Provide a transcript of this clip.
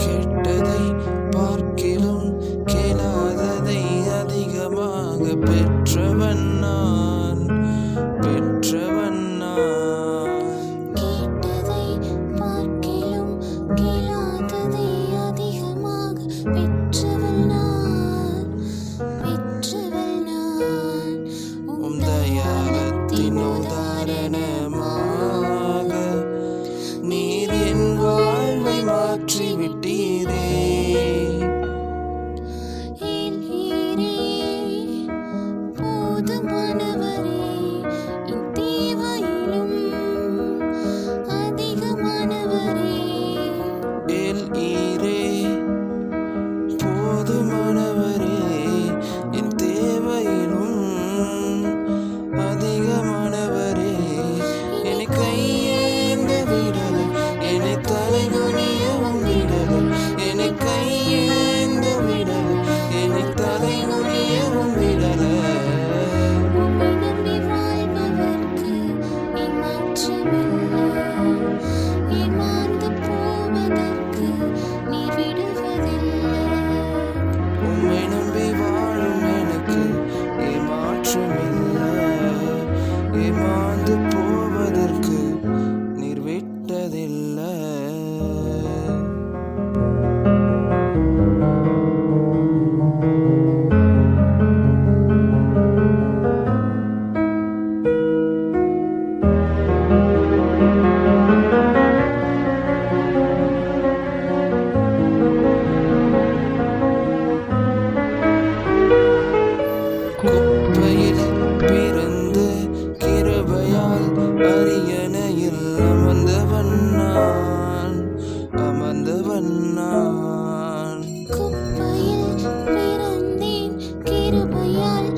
கேட்டதை பார்க்கிலும் கேளாததை அதிகமாக பெற்றவன் நான். கேட்டதை பார்க்கிலும் கேளாததை அதிகமாக பெற்றவள் நான். உம் தயாளத்தின் உதாரணமாக நீர் என் வாழ்வை மாற்றிவிட்டீரே. போதுமானவரே, என் தேவையிலும் அதிகமானவரே. எல் ஈரே போதுமானவரே, என் தேவையிலும் அதிகமானவரே. என்னை கையேந்த விடலை, என்னை தலைகுனியவும் விடலை. என்னை கையேந்த விடலை, என்னை தலைகுனியவும் விடலை. உம்மை நம்பி வாழ்பவர்க்கு ஏமாற்றமில்லை. ஏமாந்து போவதற்கு நீர் விடுவதில்லை. உம்மை நம்பி வாழும் எனக்கு ஏமாற்றமில்லை. ஏமாந்து போவதற்கு நீர் விட்டதில்லை. குப்பையில் பிறந்து கிருபையால் அரியணையில் அமர்ந்தவன் நான். குப்பையில் பிறந்தேன், கிருபையால்